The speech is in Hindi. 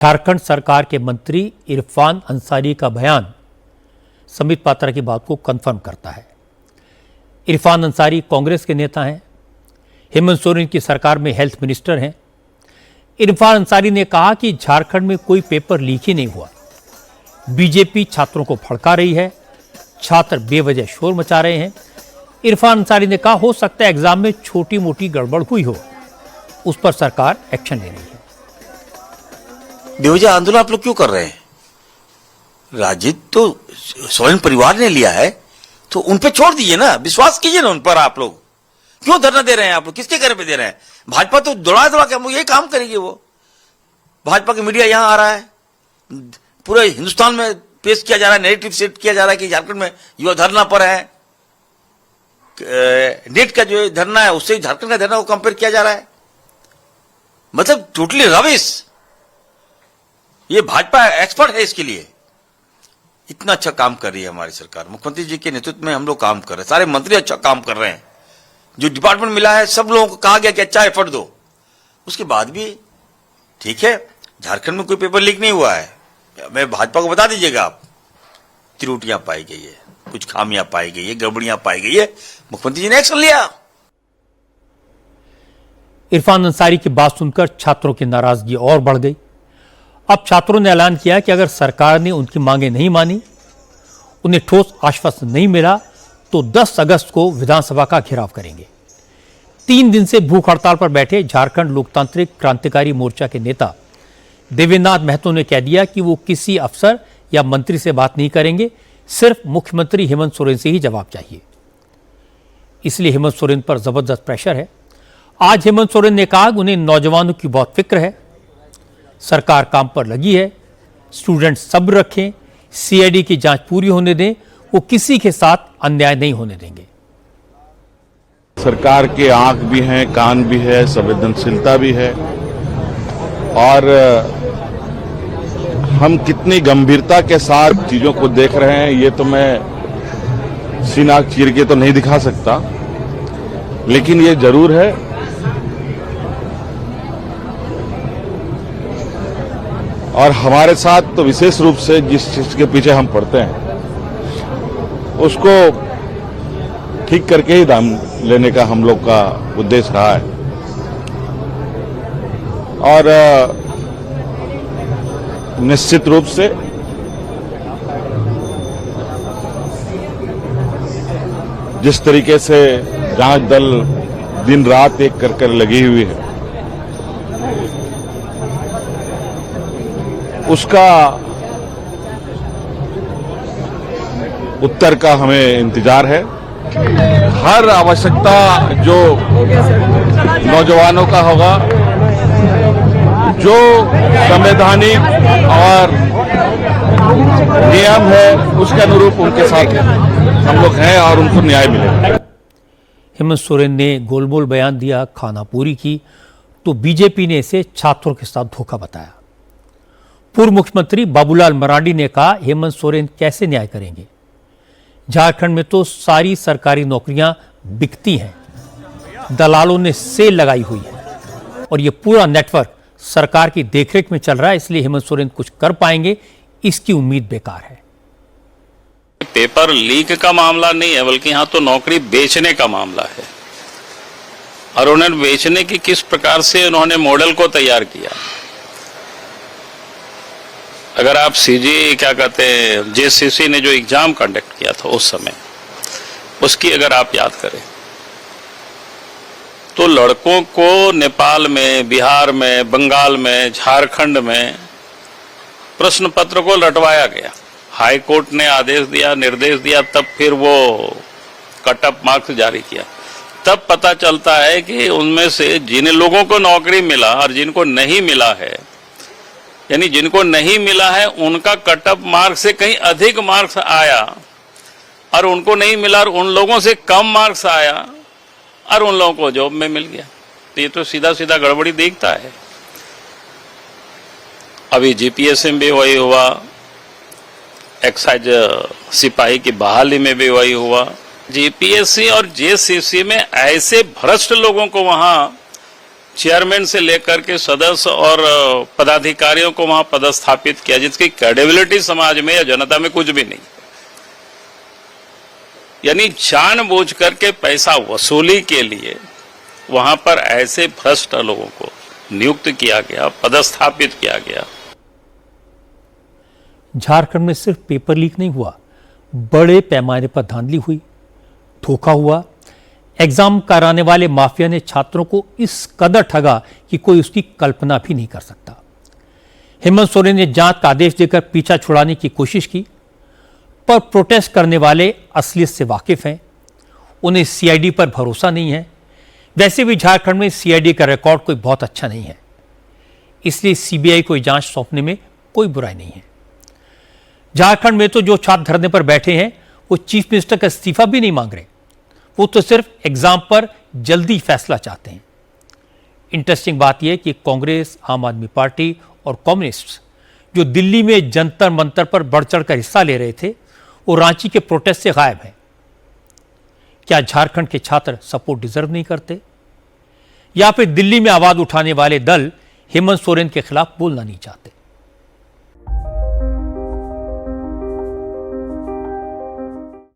झारखंड सरकार के मंत्री इरफान अंसारी का बयान संबित पात्रा की बात को कंफर्म करता है। इरफान अंसारी कांग्रेस के नेता हैं, हेमंत सोरेन की सरकार में हेल्थ मिनिस्टर हैं। इरफान अंसारी ने कहा कि झारखंड में कोई पेपर लीक ही नहीं हुआ, बीजेपी छात्रों को भड़का रही है, छात्र बेवजह शोर मचा रहे हैं। इरफान अंसारी ने कहा हो सकता है एग्जाम में छोटी मोटी गड़बड़ हुई हो, उस पर सरकार एक्शन ले रही है। बेवजह आंदोलन आप लोग क्यों कर रहे हैं? राजनीति तो सोरेन परिवार ने लिया है, तो उन पे छोड़ दीजिए ना, विश्वास कीजिए ना उन पर। आप लोग क्यों धरना दे रहे हैं? आप लोग किसके घर पे दे रहे हैं? भाजपा तो दौड़ा के हम लोग ये काम करेंगे। वो भाजपा की मीडिया यहां आ रहा है, पूरे हिंदुस्तान में पेश किया जा रहा है, नैरेटिव सेट किया जा रहा है कि झारखंड में युवा धरना पर है। नेट का जो धरना है उससे झारखंड का धरना को कंपेयर किया जा रहा है। मतलब टोटली रविश। ये भाजपा एक्सपर्ट है इसके लिए। इतना अच्छा काम कर रही है हमारी सरकार, मुख्यमंत्री जी के नेतृत्व में हम लोग काम कर रहे हैं, सारे मंत्री अच्छा काम कर रहे हैं। जो डिपार्टमेंट मिला है सब लोगों को कहा गया कि अच्छा एफर्ट दो, उसके बाद भी ठीक है। झारखंड में कोई पेपर लीक नहीं हुआ है, मैं भाजपा को बता दीजिएगा आप। त्रुटियां पाई गई है, कुछ खामियां पाई गई है, गड़बड़ियां पाई गई है, मुख्यमंत्री जी ने एक्शन लिया। इरफान अंसारी की बात सुनकर छात्रों की नाराजगी और बढ़ गई। अब छात्रों ने ऐलान किया कि अगर सरकार ने उनकी मांगें नहीं मानी, उन्हें ठोस आश्वासन नहीं मिला, तो 10 अगस्त को विधानसभा का घेराव करेंगे। 3 दिन से भूख हड़ताल पर बैठे झारखंड लोकतांत्रिक क्रांतिकारी मोर्चा के नेता देवेंद्रनाथ महतो ने कह दिया कि वो किसी अफसर या मंत्री से बात नहीं करेंगे, सिर्फ मुख्यमंत्री हेमंत सोरेन से ही जवाब चाहिए। इसलिए हेमंत सोरेन पर जबरदस्त प्रेशर है। आज हेमंत सोरेन ने कहा कि उन्हें नौजवानों की बहुत फिक्र है, सरकार काम पर लगी है, स्टूडेंट सब्र रखें, सीआईडी की जांच पूरी होने दें, वो किसी के साथ अन्याय नहीं होने देंगे। सरकार के आंख भी हैं, कान भी है, संवेदनशीलता भी है, और हम कितनी गंभीरता के साथ चीजों को देख रहे हैं ये तो मैं सीना चीर के तो नहीं दिखा सकता, लेकिन ये जरूर है और हमारे साथ तो विशेष रूप से जिस चीज के पीछे हम पड़ते हैं उसको ठीक करके ही दाम लेने का हम लोग का उद्देश्य रहा है। और निश्चित रूप से जिस तरीके से जांच दल दिन रात एक कर लगी हुई है, उसका उत्तर का हमें इंतजार है। हर आवश्यकता जो नौजवानों का होगा, जो संवैधानिक और नियम है उसके अनुरूप उनके साथ हम लोग हैं और उनको न्याय मिलेगा। हेमंत सोरेन ने गोलमोल बयान दिया, खाना पूरी की, तो बीजेपी ने इसे छात्रों के साथ धोखा बताया। पूर्व मुख्यमंत्री बाबूलाल मरांडी ने कहा हेमंत सोरेन कैसे न्याय करेंगे, झारखंड में तो सारी सरकारी नौकरियां बिकती हैं, दलालों ने सेल लगाई हुई है और ये पूरा नेटवर्क सरकार की देखरेख में चल रहा है, इसलिए हेमंत सोरेन कुछ कर पाएंगे, इसकी उम्मीद बेकार है। पेपर लीक का मामला नहीं है, बल्कि यहां तो नौकरी बेचने का मामला है। और उन्हें बेचने की किस प्रकार से उन्होंने मॉडल को तैयार किया। अगर आप सीजी क्या कहते हैं जेसीसी ने जो एग्जाम कंडक्ट किया था उस समय, उसकी अगर आप याद करें तो लड़कों को नेपाल में, बिहार में, बंगाल में, झारखंड में प्रश्न पत्र को लटवाया गया। हाई कोर्ट ने आदेश दिया, निर्देश दिया, तब फिर वो कट ऑफ मार्क्स जारी किया। तब पता चलता है कि उनमें से जिन लोगों को नौकरी मिला और जिनको नहीं मिला है, यानी जिनको नहीं मिला है उनका कट ऑफ मार्क्स से कहीं अधिक मार्क्स आया, और उनको नहीं मिला और उन लोगों से कम मार्क्स आया और उन लोगों को जॉब में मिल गया। तो ये तो सीधा सीधा गड़बड़ी दिखता है। अभी जीपीएससी में भी वही हुआ, एक्साइज सिपाही की बहाली में भी वही हुआ। जीपीएससी और जेसीसी में ऐसे भ्रष्ट लोगों को वहां चेयरमैन से लेकर के सदस्य और पदाधिकारियों को वहां पदस्थापित किया, जिसकी क्रेडिबिलिटी समाज में या जनता में कुछ भी नहीं। यानी जानबूझ करके पैसा वसूली के लिए वहां पर ऐसे भ्रष्ट लोगों को नियुक्त किया गया, पदस्थापित किया गया। झारखंड में सिर्फ पेपर लीक नहीं हुआ, बड़े पैमाने पर धांधली हुई, धोखा हुआ। एग्जाम कराने वाले माफिया ने छात्रों को इस कदर ठगा कि कोई उसकी कल्पना भी नहीं कर सकता। हेमंत सोरेन ने जांच का आदेश देकर पीछा छुड़ाने की कोशिश की, पर प्रोटेस्ट करने वाले असलियत से वाकिफ हैं। उन्हें सीआईडी पर भरोसा नहीं है। वैसे भी झारखंड में सीआईडी का रिकॉर्ड कोई बहुत अच्छा नहीं है, इसलिए सीबीआई को जांच सौंपने में कोई बुराई नहीं है। झारखंड में तो जो छात्र धरने पर बैठे हैं वो चीफ मिनिस्टर का इस्तीफा भी नहीं मांग रहे, वो तो सिर्फ एग्जाम पर जल्दी फैसला चाहते हैं। इंटरेस्टिंग बात यह कि कांग्रेस, आम आदमी पार्टी और कम्युनिस्ट जो दिल्ली में जंतर मंतर पर बढ़ चढ़कर हिस्सा ले रहे थे, वो रांची के प्रोटेस्ट से गायब हैं। क्या झारखंड के छात्र सपोर्ट डिजर्व नहीं करते, या फिर दिल्ली में आवाज उठाने वाले दल हेमंत सोरेन के खिलाफ बोलना नहीं चाहते?